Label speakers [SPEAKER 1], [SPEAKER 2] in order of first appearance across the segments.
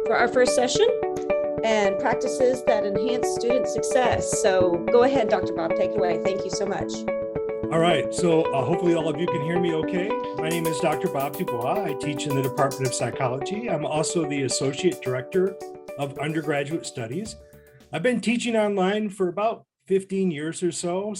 [SPEAKER 1] for our first session and practices that enhance student success. So go ahead, Dr. Bob, take it away. Thank you so much.
[SPEAKER 2] All right, so hopefully all of you can hear me okay. My name is Dr. Bob DuBois. I teach in the Department of Psychology. I'm also the Associate Director of Undergraduate Studies. I've been teaching online for about 15 years or so,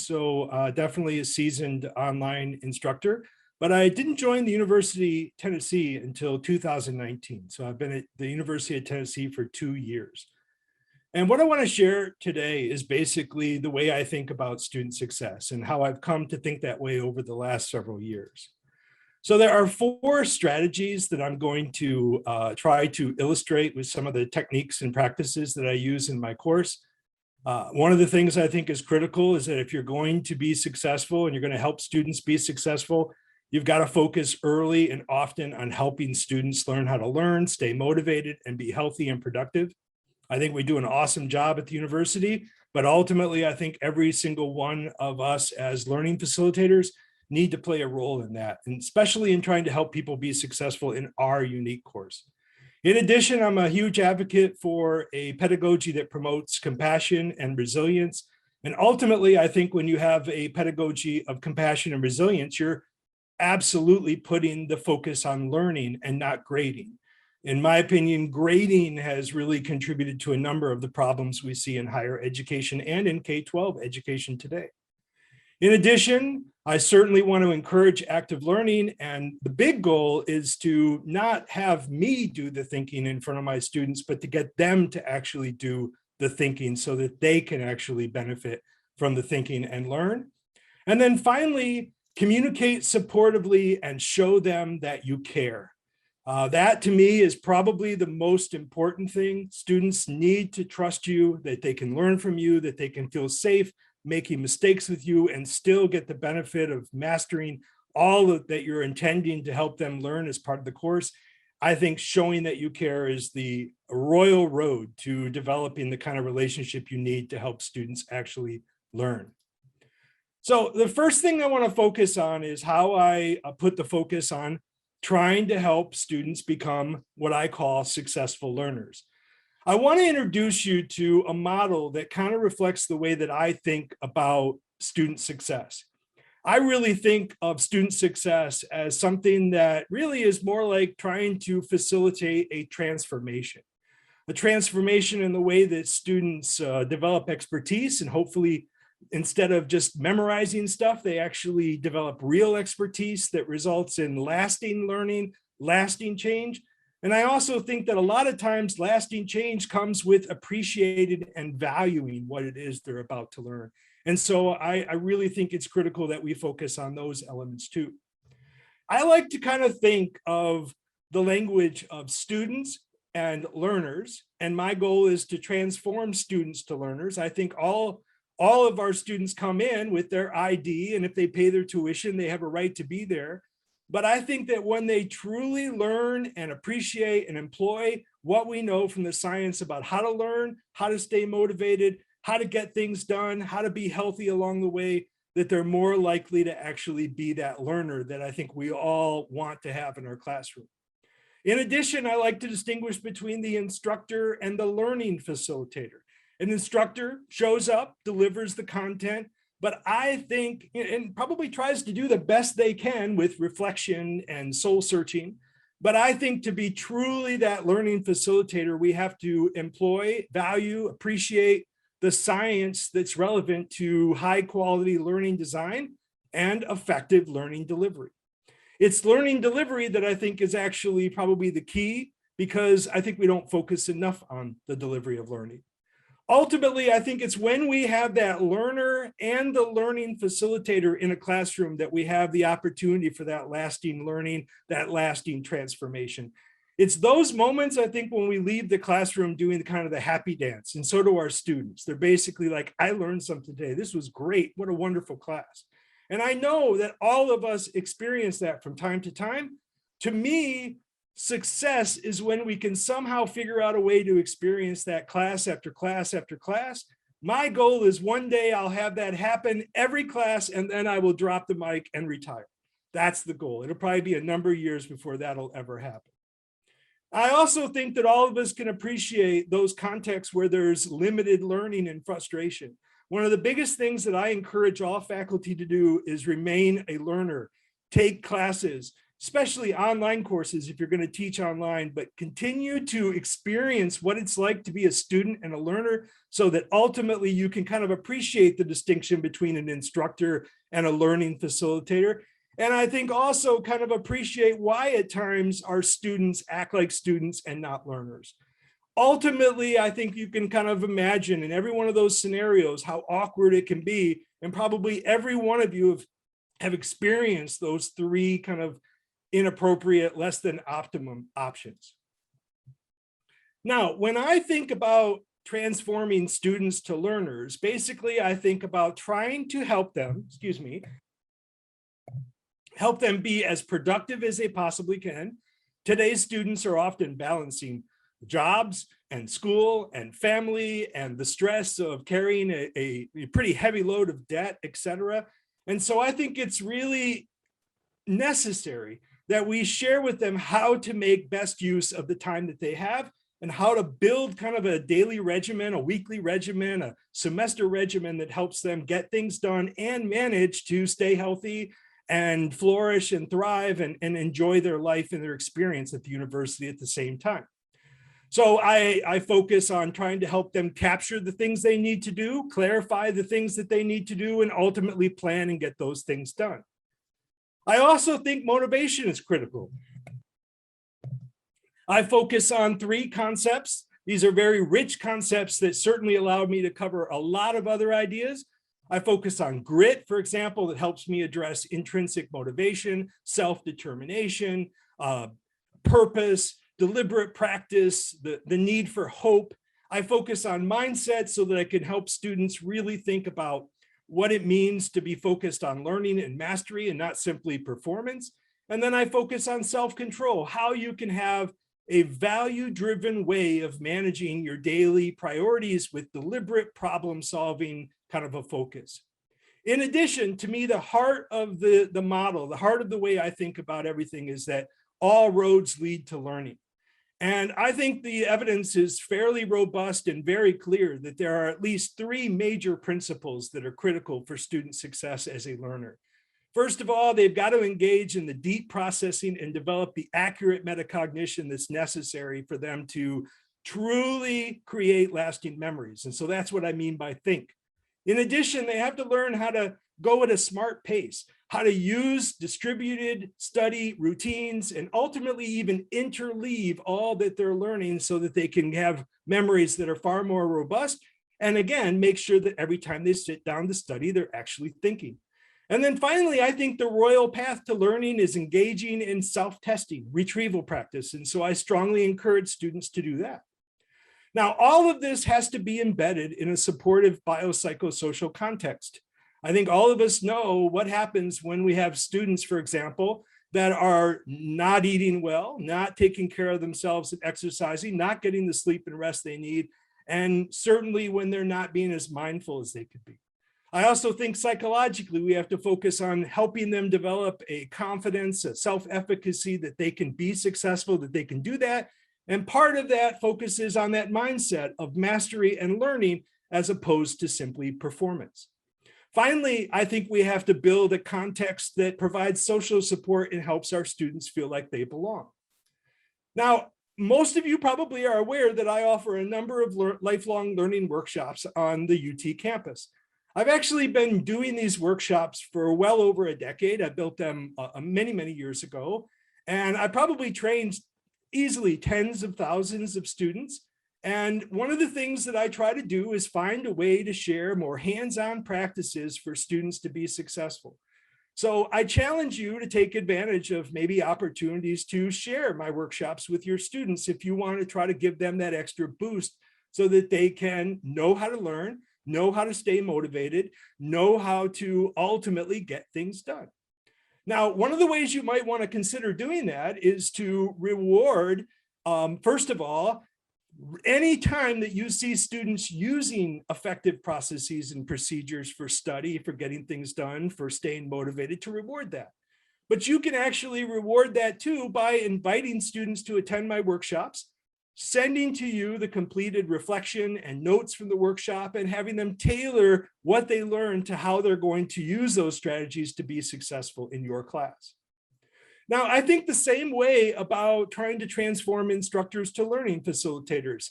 [SPEAKER 2] definitely a seasoned online instructor. But I didn't join the University of Tennessee until 2019. So I've been at the University of Tennessee for 2 years. And what I want to share today is basically the way I think about student success and how I've come to think that way over the last several years. So there are 4 strategies that I'm going to try to illustrate with some of the techniques and practices that I use in my course. One of the things I think is critical is that if you're going to be successful and you're going to help students be successful, you've got to focus early and often on helping students learn how to learn, stay motivated, and be healthy and productive. I think we do an awesome job at the university, but ultimately, I think every single one of us as learning facilitators need to play a role in that, and especially in trying to help people be successful in our unique course. In addition, I'm a huge advocate for a pedagogy that promotes compassion and resilience. And ultimately, I think when you have a pedagogy of compassion and resilience, you're absolutely putting the focus on learning and not grading. In my opinion, grading has really contributed to a number of the problems we see in higher education and in K-12 education today. In addition, I certainly want to encourage active learning, and the big goal is to not have me do the thinking in front of my students, but to get them to actually do the thinking so that they can actually benefit from the thinking and learn. And then finally, communicate supportively and show them that you care. That to me is probably the most important thing. Students need to trust you, that they can learn from you, that they can feel safe making mistakes with you and still get the benefit of mastering all that you're intending to help them learn as part of the course. I think showing that you care is the royal road to developing the kind of relationship you need to help students actually learn. So the first thing I want to focus on is how I put the focus on trying to help students become what I call successful learners. I want to introduce you to a model that kind of reflects the way that I think about student success. I really think of student success as something that really is more like trying to facilitate a transformation in the way that students develop expertise, and hopefully instead of just memorizing stuff, they actually develop real expertise that results in lasting learning, lasting change. And I also think that a lot of times lasting change comes with appreciating and valuing what it is they're about to learn. And so I really think it's critical that we focus on those elements too. I like to kind of think of the language of students and learners, and my goal is to transform students to learners. I think all of our students come in with their ID, and if they pay their tuition, they have a right to be there. But I think that when they truly learn and appreciate and employ what we know from the science about how to learn, how to stay motivated, how to get things done, how to be healthy along the way, that they're more likely to actually be that learner that I think we all want to have in our classroom. In addition, I like to distinguish between the instructor and the learning facilitator. An instructor shows up, delivers the content, but I think, and probably tries to do the best they can with reflection and soul searching. But I think to be truly that learning facilitator, we have to employ, value, appreciate the science that's relevant to high quality learning design and effective learning delivery. It's learning delivery that I think is actually probably the key, because I think we don't focus enough on the delivery of learning. Ultimately, I think it's when we have that learner and the learning facilitator in a classroom that we have the opportunity for that lasting learning, that lasting transformation. It's those moments, I think, when we leave the classroom doing kind of the happy dance, and so do our students. They're basically like, I learned something today. This was great. What a wonderful class. And I know that all of us experience that from time to time. To me, success is when we can somehow figure out a way to experience that class after class after class. My goal is one day I'll have that happen every class, and then I will drop the mic and retire. That's the goal. It'll probably be a number of years before that'll ever happen. I also think that all of us can appreciate those contexts where there's limited learning and frustration. One of the biggest things that I encourage all faculty to do is remain a learner, take classes, especially online courses if you're going to teach online, but continue to experience what it's like to be a student and a learner so that ultimately you can kind of appreciate the distinction between an instructor and a learning facilitator. And I think also kind of appreciate why at times our students act like students and not learners. Ultimately, I think you can kind of imagine in every one of those scenarios how awkward it can be. And probably every one of you have experienced those three kind of inappropriate, less than optimum options. Now, when I think about transforming students to learners, basically I think about trying to help them, help them be as productive as they possibly can. Today's students are often balancing jobs and school and family and the stress of carrying a pretty heavy load of debt, etc. And so I think it's really necessary that we share with them how to make best use of the time that they have and how to build kind of a daily regimen, a weekly regimen, a semester regimen that helps them get things done and manage to stay healthy and flourish and thrive and enjoy their life and their experience at the university at the same time. So I focus on trying to help them capture the things they need to do, clarify the things that they need to do, and ultimately plan and get those things done. I also think motivation is critical. I focus on three concepts. These are very rich concepts that certainly allow me to cover a lot of other ideas. I focus on grit, for example, that helps me address intrinsic motivation, self-determination, purpose, deliberate practice, the need for hope. I focus on mindset so that I can help students really think about what it means to be focused on learning and mastery and not simply performance. And then I focus on self-control, how you can have a value-driven way of managing your daily priorities with deliberate problem-solving kind of a focus. In addition, to me, the heart of the model, the heart of the way I think about everything is that all roads lead to learning. And I think the evidence is fairly robust and very clear that there are at least three major principles that are critical for student success as a learner. First of all, they've got to engage in the deep processing and develop the accurate metacognition that's necessary for them to truly create lasting memories. And so that's what I mean by think. In addition, they have to learn how to go at a smart pace, how to use distributed study routines, and ultimately even interleave all that they're learning so that they can have memories that are far more robust. And again, make sure that every time they sit down to study, they're actually thinking. And then finally, I think the royal path to learning is engaging in self-testing, retrieval practice. And so I strongly encourage students to do that. Now, all of this has to be embedded in a supportive biopsychosocial context. I think all of us know what happens when we have students, for example, that are not eating well, not taking care of themselves and exercising, not getting the sleep and rest they need, and certainly when they're not being as mindful as they could be. I also think psychologically, we have to focus on helping them develop a confidence, a self-efficacy that they can be successful, that they can do that. And part of that focuses on that mindset of mastery and learning as opposed to simply performance. Finally, I think we have to build a context that provides social support and helps our students feel like they belong. Now, most of you probably are aware that I offer a number of lifelong learning workshops on the UT campus. I've actually been doing these workshops for well over a decade. I built them many, many years ago, and I probably trained easily tens of thousands of students. And one of the things that I try to do is find a way to share more hands-on practices for students to be successful. So I challenge you to take advantage of maybe opportunities to share my workshops with your students if you want to try to give them that extra boost so that they can know how to learn, know how to stay motivated, know how to ultimately get things done. Now, one of the ways you might want to consider doing that is to reward, first of all, any time that you see students using effective processes and procedures for study, for getting things done, for staying motivated, to reward that. But you can actually reward that too by inviting students to attend my workshops, sending to you the completed reflection and notes from the workshop, and having them tailor what they learned to how they're going to use those strategies to be successful in your class. Now, I think the same way about trying to transform instructors to learning facilitators.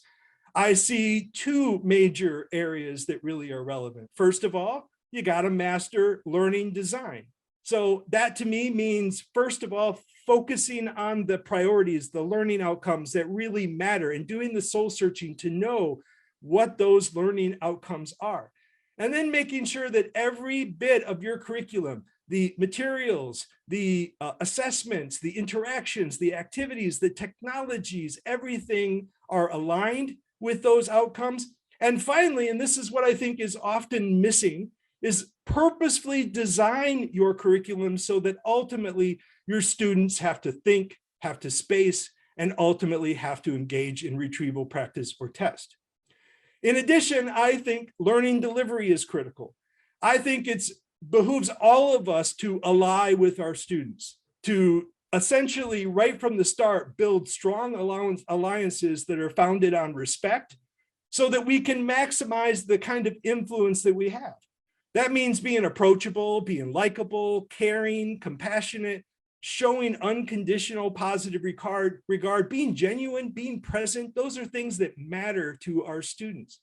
[SPEAKER 2] I see two major areas that really are relevant. First of all, you got to master learning design. So that to me means, first of all, focusing on the priorities, the learning outcomes that really matter, and doing the soul searching to know what those learning outcomes are. And then making sure that every bit of your curriculum, the materials, the assessments, the interactions, the activities, the technologies, everything are aligned with those outcomes. And finally, and this is what I think is often missing, is purposefully design your curriculum so that ultimately your students have to think, have to space, and ultimately have to engage in retrieval practice or test. In addition, I think learning delivery is critical. I think it behooves all of us to ally with our students, to essentially right from the start build strong alliances that are founded on respect so that we can maximize the kind of influence that we have. That means being approachable, being likable, caring, compassionate, showing unconditional positive regard, being genuine, being present. Those are things that matter to our students.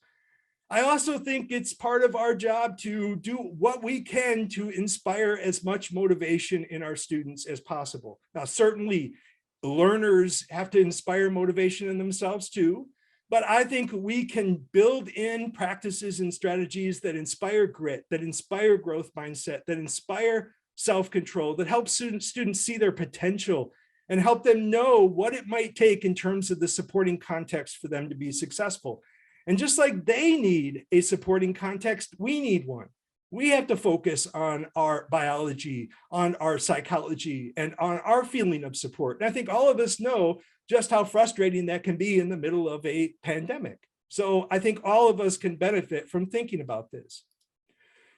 [SPEAKER 2] I also think it's part of our job to do what we can to inspire as much motivation in our students as possible. Now, certainly learners have to inspire motivation in themselves too, but I think we can build in practices and strategies that inspire grit, that inspire growth mindset, that inspire self-control, that help students see their potential and help them know what it might take in terms of the supporting context for them to be successful. And just like they need a supporting context, we need one. We have to focus on our biology, on our psychology, and on our feeling of support. And I think all of us know just how frustrating that can be in the middle of a pandemic. So I think all of us can benefit from thinking about this.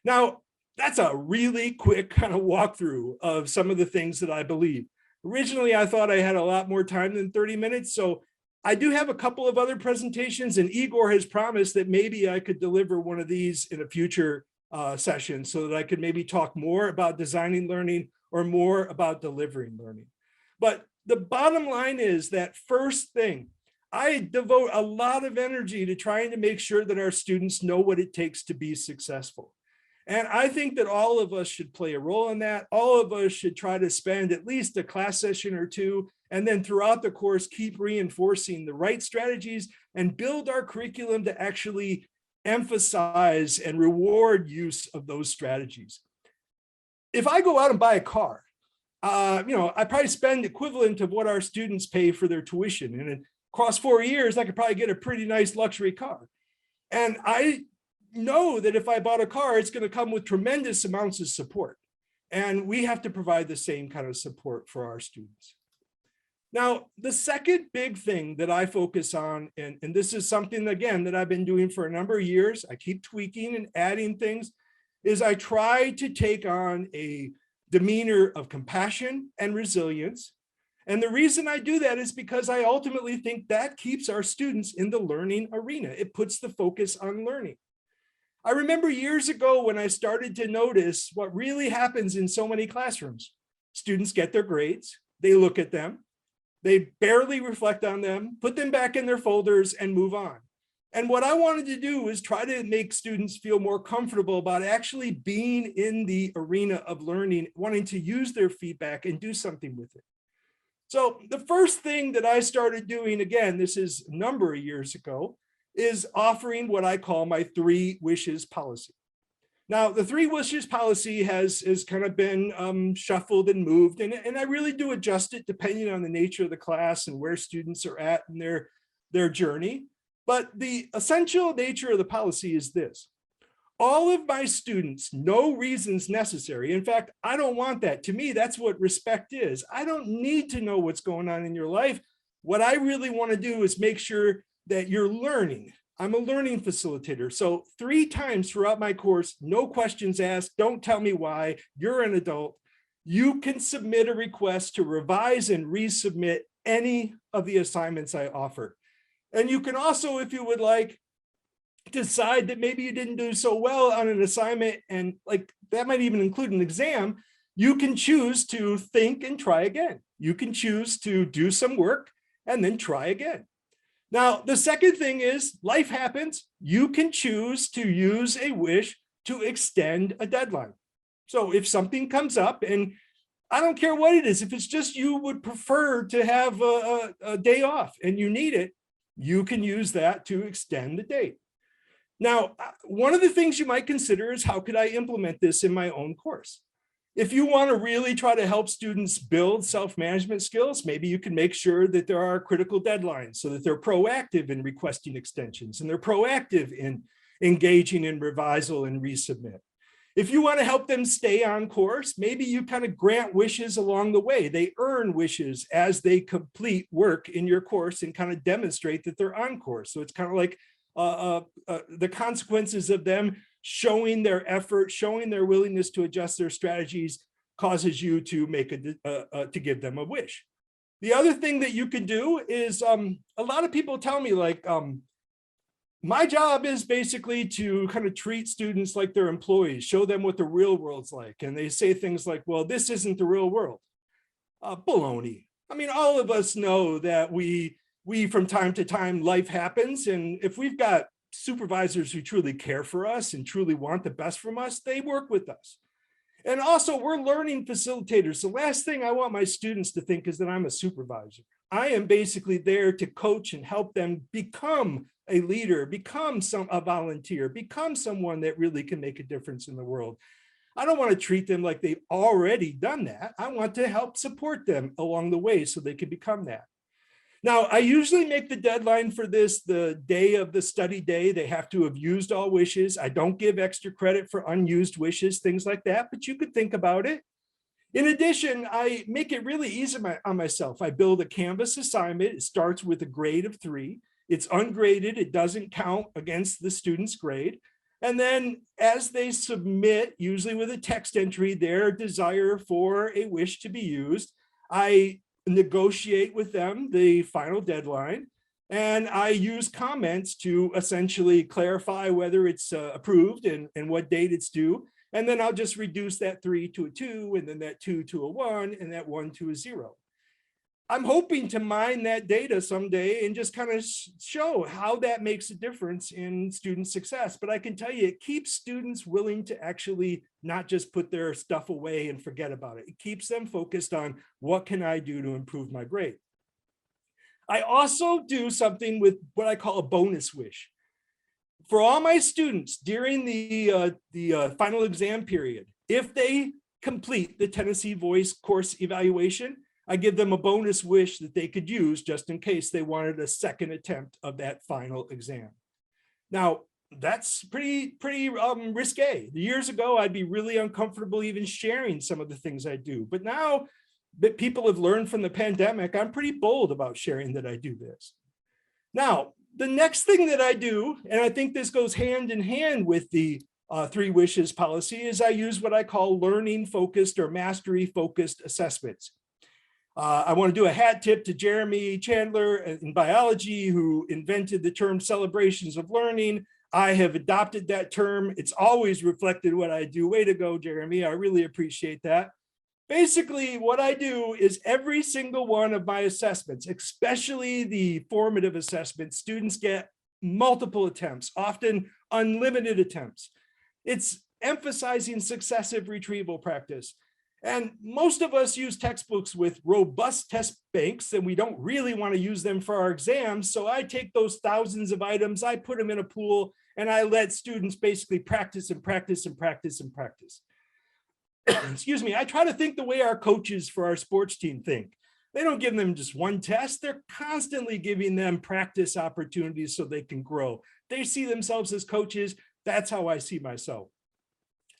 [SPEAKER 2] Now, that's a really quick kind of walkthrough of some of the things that I believe. Originally, I thought I had a lot more time than 30 minutes. So I do have a couple of other presentations, and Igor has promised that maybe I could deliver one of these in a future session so that I could maybe talk more about designing learning or more about delivering learning. But the bottom line is that first thing, I devote a lot of energy to trying to make sure that our students know what it takes to be successful. And I think that all of us should play a role in that. All of us should try to spend at least a class session or two, and then throughout the course, keep reinforcing the right strategies and build our curriculum to actually emphasize and reward use of those strategies. If I go out and buy a car, I probably spend equivalent of what our students pay for their tuition. And across 4 years, I could probably get a pretty nice luxury car. And I know that if I bought a car, it's going to come with tremendous amounts of support. And we have to provide the same kind of support for our students. Now, the second big thing that I focus on, and this is something, again, that I've been doing for a number of years, I keep tweaking and adding things, is I try to take on a demeanor of compassion and resilience. And the reason I do that is because I ultimately think that keeps our students in the learning arena. It puts the focus on learning. I remember years ago when I started to notice what really happens in so many classrooms. Students get their grades, they look at them, they barely reflect on them, put them back in their folders and move on. And what I wanted to do is try to make students feel more comfortable about actually being in the arena of learning, wanting to use their feedback and do something with it. So the first thing that I started doing, again, this is a number of years ago, is offering what I call my 3 wishes policy. Now, the 3 wishes policy has kind of been shuffled and moved, and I really do adjust it depending on the nature of the class and where students are at in their journey. But the essential nature of the policy is this. All of my students, no reasons necessary. In fact, I don't want that. To me, that's what respect is. I don't need to know what's going on in your life. What I really want to do is make sure that you're learning. I'm a learning facilitator. So 3 times throughout my course, no questions asked. Don't tell me why. You're an adult. you can submit a request to revise and resubmit any of the assignments I offer. And you can also, if you would like, decide that maybe you didn't do so well on an assignment, and like that might even include an exam. You can choose to think and try again. You can choose to do some work and then try again. Now, the second thing is life happens. You can choose to use a wish to extend a deadline. So if something comes up, and I don't care what it is, if it's just you would prefer to have a day off and you need it, you can use that to extend the date. Now, one of the things you might consider is how could I implement this in my own course? If you want to really try to help students build self-management skills, maybe you can make sure that there are critical deadlines so that they're proactive in requesting extensions and they're proactive in engaging in revisal and resubmit. If you want to help them stay on course, maybe you kind of grant wishes along the way. They earn wishes as they complete work in your course and kind of demonstrate that they're on course. So it's kind of like the consequences of them showing their effort, showing their willingness to adjust their strategies causes you to make to give them a wish. The other thing that you can do is a lot of people tell me like, my job is basically to kind of treat students like they're employees, show them what the real world's like. And they say things like, well, this isn't the real world. Baloney. I mean, all of us know that we from time to time, life happens. And if we've got supervisors who truly care for us and truly want the best from us, they work with us. And also we're learning facilitators. The last thing I want my students to think is that I'm a supervisor. I am basically there to coach and help them become a leader, become a volunteer, become someone that really can make a difference in the world. I don't want to treat them like they've already done that. I want to help support them along the way so they can become that. Now, I usually make the deadline for this the day of the study day. They have to have used all wishes. I don't give extra credit for unused wishes, things like that, but you could think about it. In addition, I make it really easy on myself. I build a Canvas assignment. It starts with a grade of 3. It's ungraded. It doesn't count against the student's grade. And then as they submit, usually with a text entry, their desire for a wish to be used, I negotiate with them the final deadline, and I use comments to essentially clarify whether it's approved and what date it's due. And then I'll just reduce that 3 to a 2, and then that 2 to a 1, and that 1 to a 0. I'm hoping to mine that data someday and just kind of show how that makes a difference in student success. But I can tell you, it keeps students willing to actually not just put their stuff away and forget about it. It keeps them focused on what can I do to improve my grade. I also do something with what I call a bonus wish. For all my students during the final exam period, if they complete the Tennessee Voice course evaluation, I give them a bonus wish that they could use just in case they wanted a second attempt of that final exam. Now, that's pretty risque. Years ago, I'd be really uncomfortable even sharing some of the things I do. But now that people have learned from the pandemic, I'm pretty bold about sharing that I do this. Now, the next thing that I do, and I think this goes hand in hand with the 3 wishes policy, is I use what I call learning focused or mastery focused assessments. I want to do a hat tip to Jeremy Chandler in biology, who invented the term celebrations of learning. I have adopted that term. It's always reflected what I do. Way to go, Jeremy. I really appreciate that. Basically, what I do is every single one of my assessments, especially the formative assessments, students get multiple attempts, often unlimited attempts. It's emphasizing successive retrieval practice. And most of us use textbooks with robust test banks, and we don't really want to use them for our exams. So I take those thousands of items, I put them in a pool, and I let students basically practice and practice and practice and practice. Excuse me, I try to think the way our coaches for our sports team think. They don't give them just one test. They're constantly giving them practice opportunities so they can grow. They see themselves as coaches. That's how I see myself.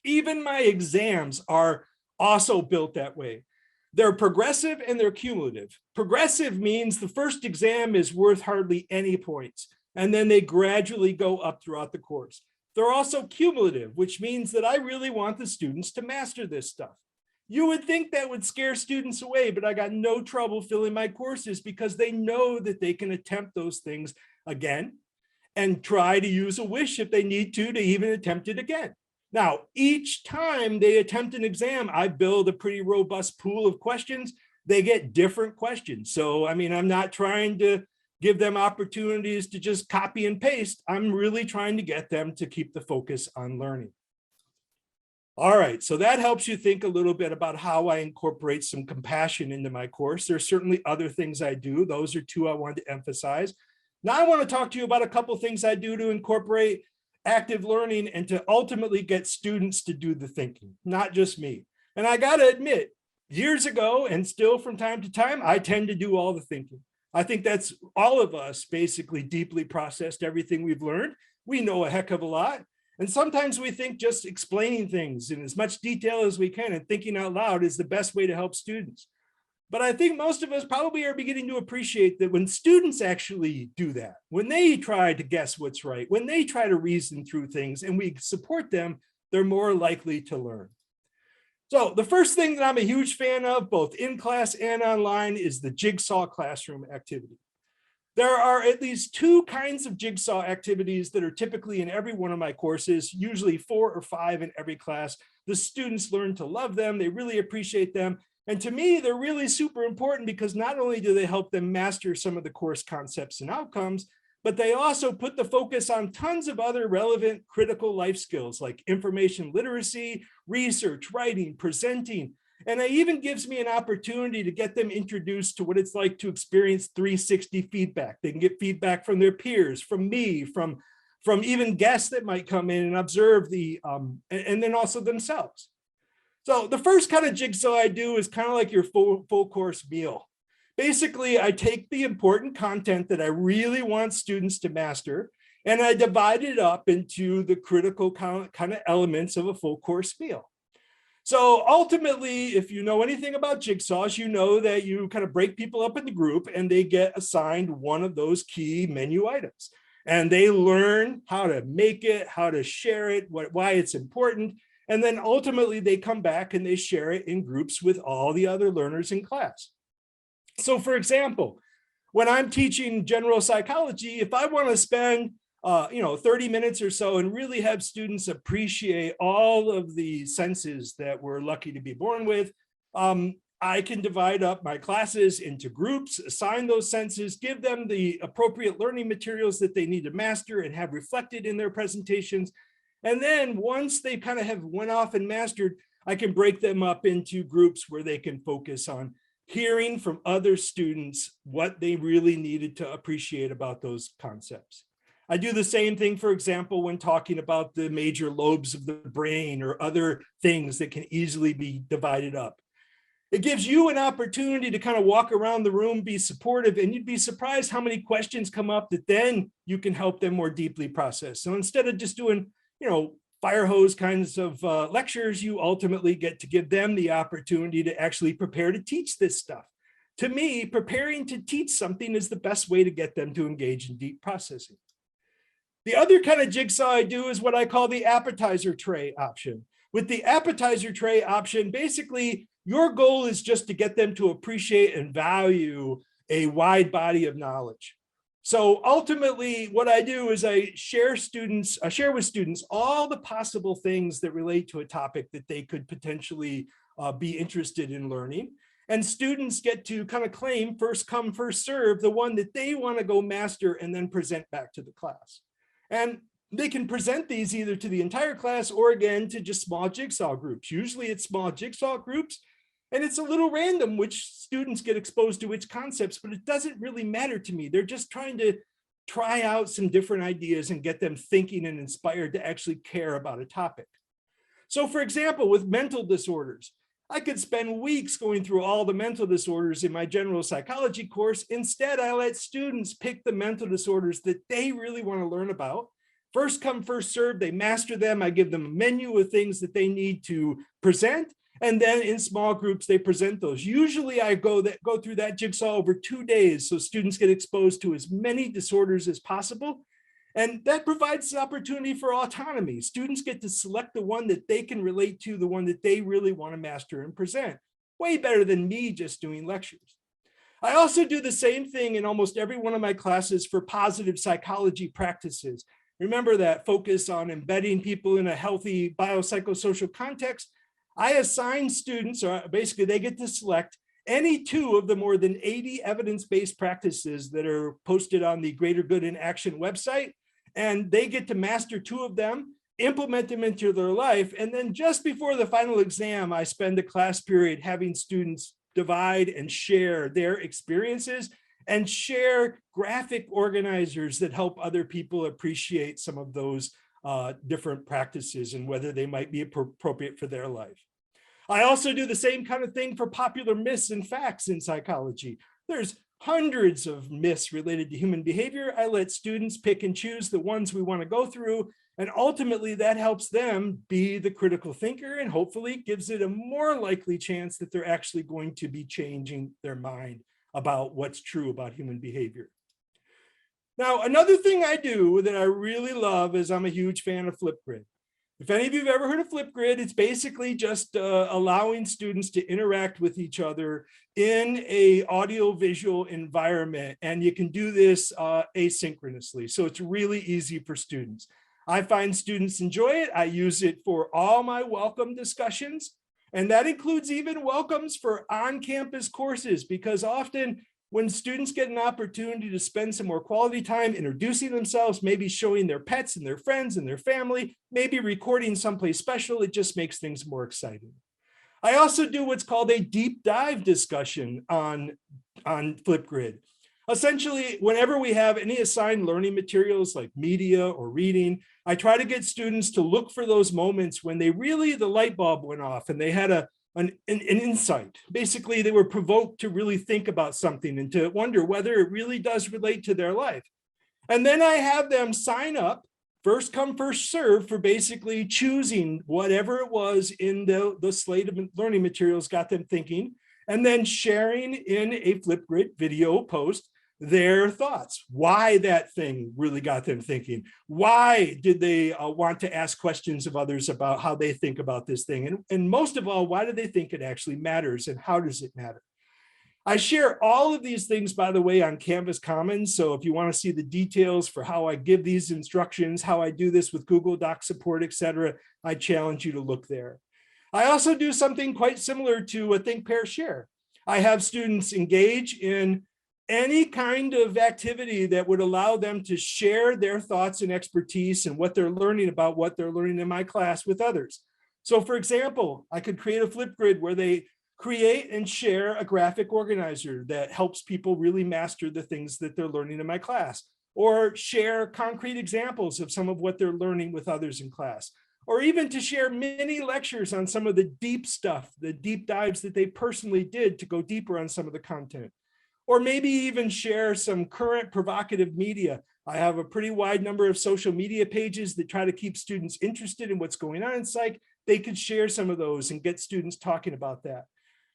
[SPEAKER 2] Even my exams are also built that way. They're progressive and they're cumulative. Progressive means the first exam is worth hardly any points, and then they gradually go up throughout the course. They're also cumulative, which means that I really want the students to master this stuff. You would think that would scare students away, but I got no trouble filling my courses because they know that they can attempt those things again and try to use a wish if they need to even attempt it again. Now, each time they attempt an exam, I build a pretty robust pool of questions. They get different questions. So, I mean, I'm not trying to give them opportunities to just copy and paste. I'm really trying to get them to keep the focus on learning. All right, so that helps you think a little bit about how I incorporate some compassion into my course. There's certainly other things I do. Those are two I wanted to emphasize. Now I want to talk to you about a couple of things I do to incorporate active learning and to ultimately get students to do the thinking, not just me. And I got to admit, years ago and still from time to time, I tend to do all the thinking. I think that's all of us basically deeply processed everything we've learned. We know a heck of a lot. And sometimes we think just explaining things in as much detail as we can and thinking out loud is the best way to help students. But I think most of us probably are beginning to appreciate that when students actually do that, when they try to guess what's right, when they try to reason through things and we support them, they're more likely to learn. So the first thing that I'm a huge fan of, both in class and online, is the jigsaw classroom activity. There are at least two kinds of jigsaw activities that are typically in every one of my courses, usually 4 or 5 in every class. The students learn to love them. They really appreciate them. And to me, they're really super important because not only do they help them master some of the course concepts and outcomes, but they also put the focus on tons of other relevant critical life skills like information literacy, research, writing, presenting. And it even gives me an opportunity to get them introduced to what it's like to experience 360 feedback. They can get feedback from their peers, from me, from even guests that might come in and observe and then also themselves. So the first kind of jigsaw I do is kind of like your full course meal. Basically, I take the important content that I really want students to master, and I divide it up into the critical kind of elements of a full course meal. So ultimately, if you know anything about jigsaws, you know that you kind of break people up into group and they get assigned one of those key menu items. And they learn how to make it, how to share it, why it's important. And then ultimately they come back and they share it in groups with all the other learners in class. So for example, when I'm teaching general psychology, if I want to spend 30 minutes or so and really have students appreciate all of the senses that we're lucky to be born with, I can divide up my classes into groups, assign those senses, give them the appropriate learning materials that they need to master and have reflected in their presentations. And then once they kind of have went off and mastered, I can break them up into groups where they can focus on hearing from other students what they really needed to appreciate about those concepts. I do the same thing, for example, when talking about the major lobes of the brain or other things that can easily be divided up. It gives you an opportunity to kind of walk around the room, be supportive, and you'd be surprised how many questions come up that then you can help them more deeply process. So instead of just doing, fire hose kinds of lectures, you ultimately get to give them the opportunity to actually prepare to teach this stuff. To me, preparing to teach something is the best way to get them to engage in deep processing. The other kind of jigsaw I do is what I call the appetizer tray option. With the appetizer tray option, basically, your goal is just to get them to appreciate and value a wide body of knowledge. So ultimately, what I do is I share with students all the possible things that relate to a topic that they could potentially be interested in learning. And students get to kind of claim first come, first serve, the one that they want to go master and then present back to the class. And they can present these either to the entire class or again to just small jigsaw groups. Usually it's small jigsaw groups, and it's a little random which students get exposed to which concepts, but it doesn't really matter to me. They're just trying to try out some different ideas and get them thinking and inspired to actually care about a topic. So for example, with mental disorders, I could spend weeks going through all the mental disorders in my general psychology course. Instead, I let students pick the mental disorders that they really want to learn about. First come, first serve, they master them. I give them a menu of things that they need to present. And then in small groups, they present those. Usually I go through that jigsaw over 2 days so students get exposed to as many disorders as possible. And that provides the opportunity for autonomy. Students get to select the one that they can relate to, the one that they really want to master and present. Way better than me just doing lectures. I also do the same thing in almost every one of my classes for positive psychology practices. Remember that focus on embedding people in a healthy biopsychosocial context. I assign students, or basically they get to select any two of the more than 80 evidence-based practices that are posted on the Greater Good in Action website. And they get to master two of them, implement them into their life. And then just before the final exam, I spend a class period having students divide and share their experiences and share graphic organizers that help other people appreciate some of those different practices and whether they might be appropriate for their life. I also do the same kind of thing for popular myths and facts in psychology. There's hundreds of myths related to human behavior. I let students pick and choose the ones we want to go through. And ultimately that helps them be the critical thinker and hopefully gives it a more likely chance that they're actually going to be changing their mind about what's true about human behavior. Now, another thing I do that I really love is I'm a huge fan of Flipgrid. If any of you have ever heard of Flipgrid, it's basically just allowing students to interact with each other in a audio-visual environment, and you can do this asynchronously. So it's really easy for students. I find students enjoy it. I use it for all my welcome discussions, and that includes even welcomes for on-campus courses, because often when students get an opportunity to spend some more quality time introducing themselves, maybe showing their pets and their friends and their family, maybe recording someplace special, it just makes things more exciting. I also do what's called a deep dive discussion on Flipgrid. Essentially, whenever we have any assigned learning materials like media or reading, I try to get students to look for those moments when they really, the light bulb went off and they had an insight. Basically, they were provoked to really think about something and to wonder whether it really does relate to their life. And then I have them sign up, first come, first serve, for basically choosing whatever it was in the slate of learning materials got them thinking, and then sharing in a Flipgrid video post their thoughts, why that thing really got them thinking. Why did they want to ask questions of others about how they think about this thing? And most of all, why do they think it actually matters and how does it matter? I share all of these things, by the way, on Canvas Commons. So if you want to see the details for how I give these instructions, how I do this with Google Doc support, etc., I challenge you to look there. I also do something quite similar to a Think, Pair, Share. I have students engage in any kind of activity that would allow them to share their thoughts and expertise and what they're learning about what they're learning in my class with others. So for example, I could create a Flipgrid where they create and share a graphic organizer that helps people really master the things that they're learning in my class, or share concrete examples of some of what they're learning with others in class, or even to share mini lectures on some of the deep stuff, the deep dives that they personally did to go deeper on some of the content. Or maybe even share some current provocative media. I have a pretty wide number of social media pages that try to keep students interested in what's going on in psych. They could share some of those and get students talking about that.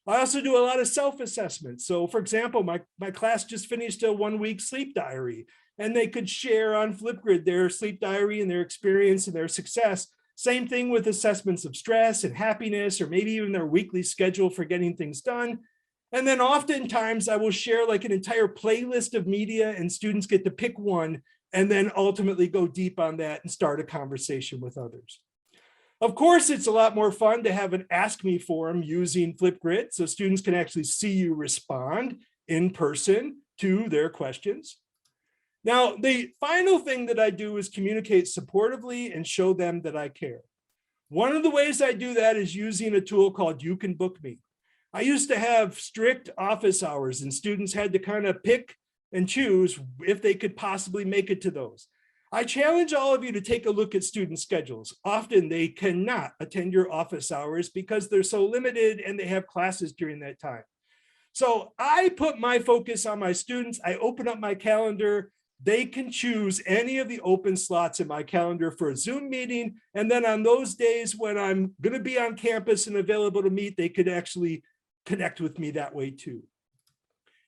[SPEAKER 2] I also do a lot of self-assessment. So for example, my class just finished a 1-week sleep diary, and they could share on Flipgrid their sleep diary and their experience and their success. Same thing with assessments of stress and happiness, or maybe even their weekly schedule for getting things done. And then oftentimes I will share like an entire playlist of media, and students get to pick one and then ultimately go deep on that and start a conversation with others. Of course, it's a lot more fun to have an Ask Me forum using Flipgrid, so students can actually see you respond in person to their questions. Now, the final thing that I do is communicate supportively and show them that I care. One of the ways I do that is using a tool called You Can Book Me. I used to have strict office hours, and students had to kind of pick and choose if they could possibly make it to those. I challenge all of you to take a look at student schedules. Often they cannot attend your office hours because they're so limited and they have classes during that time. So I put my focus on my students. I open up my calendar. They can choose any of the open slots in my calendar for a Zoom meeting. And then on those days when I'm going to be on campus and available to meet, they could actually connect with me that way too.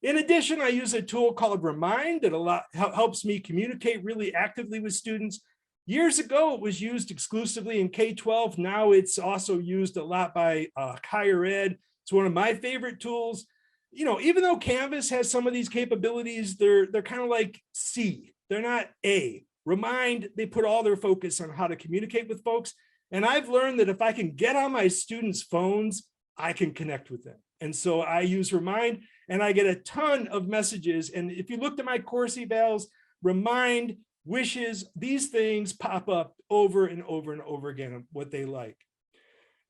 [SPEAKER 2] In addition, I use a tool called Remind that helps me communicate really actively with students. Years ago, it was used exclusively in K-12. Now it's also used a lot by higher ed. It's one of my favorite tools. You know, even though Canvas has some of these capabilities, they're kind of like C. They're not A. Remind, they put all their focus on how to communicate with folks. And I've learned that if I can get on my students' phones, I can connect with them. And so I use Remind, and I get a ton of messages. And if you looked at my course evals, Remind, wishes, these things pop up over and over and over again of what they like.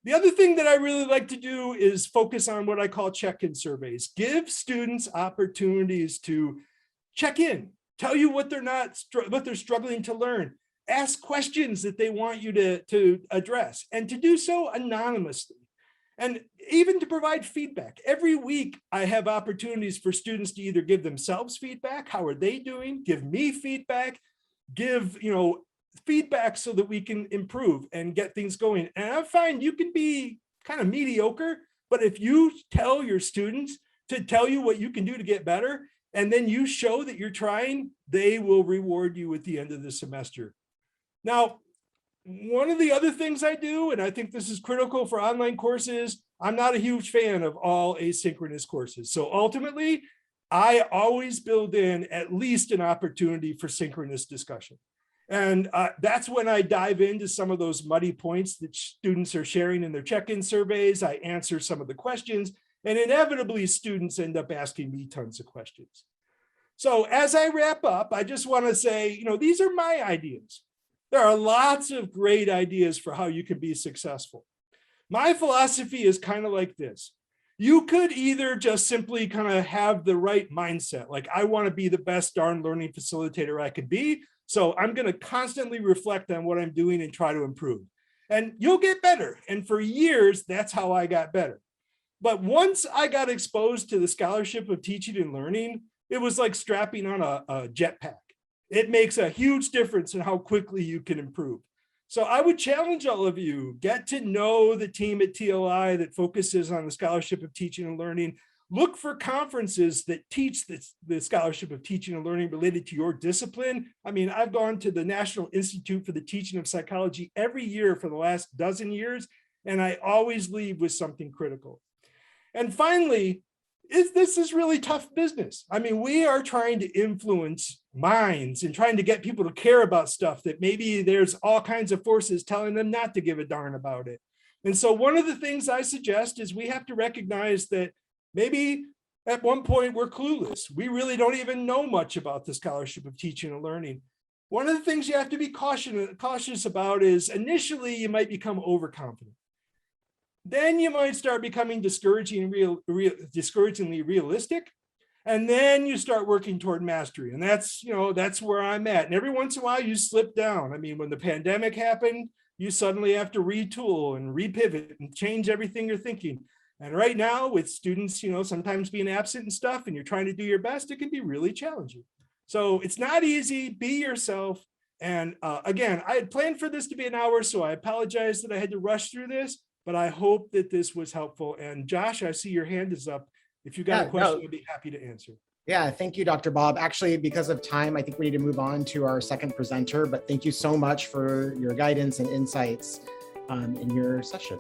[SPEAKER 2] The other thing that I really like to do is focus on what I call check-in surveys. Give students opportunities to check in, tell you what they're struggling to learn, ask questions that they want you to address, and to do so anonymously. And even to provide feedback. Every week, I have opportunities for students to either give themselves feedback, how are they doing, give me feedback, give feedback so that we can improve and get things going. And I find you can be kind of mediocre, but if you tell your students to tell you what you can do to get better, and then you show that you're trying, they will reward you at the end of the semester. Now, one of the other things I do, and I think this is critical for online courses, I'm not a huge fan of all asynchronous courses. So ultimately, I always build in at least an opportunity for synchronous discussion. And that's when I dive into some of those muddy points that students are sharing in their check-in surveys. I answer some of the questions, and inevitably students end up asking me tons of questions. So as I wrap up, I just want to say, these are my ideas. There are lots of great ideas for how you can be successful. My philosophy is kind of like this. You could either just simply kind of have the right mindset, like I want to be the best darn learning facilitator I could be, so I'm going to constantly reflect on what I'm doing and try to improve. And you'll get better. And for years, that's how I got better. But once I got exposed to the scholarship of teaching and learning, it was like strapping on a jetpack. It makes a huge difference in how quickly you can improve. So I would challenge all of you, get to know the team at TLI that focuses on the scholarship of teaching and learning. Look for conferences that teach the scholarship of teaching and learning related to your discipline. I mean, I've gone to the National Institute for the Teaching of Psychology every year for the last dozen years, and I always leave with something critical. And finally, this is really tough business. I mean, we are trying to influence minds and trying to get people to care about stuff that maybe there's all kinds of forces telling them not to give a darn about it. And so one of the things I suggest is we have to recognize that maybe at one point we're clueless. We really don't even know much about the scholarship of teaching and learning. One of the things you have to be cautious about is initially you might become overconfident. Then you might start becoming discouragingly realistic. And then you start working toward mastery. And that's where I'm at. And every once in a while you slip down. I mean, when the pandemic happened, you suddenly have to retool and repivot and change everything you're thinking. And right now with students, sometimes being absent and stuff, and you're trying to do your best, it can be really challenging. So it's not easy. Be yourself. And again, I had planned for this to be an hour, so I apologize that I had to rush through this. But I hope that this was helpful. And Josh, I see your hand is up. If you got a question, I'd be happy to answer.
[SPEAKER 3] Yeah, thank you, Dr. Bob. Actually, because of time, I think we need to move on to our second presenter, but thank you so much for your guidance and insights in your session.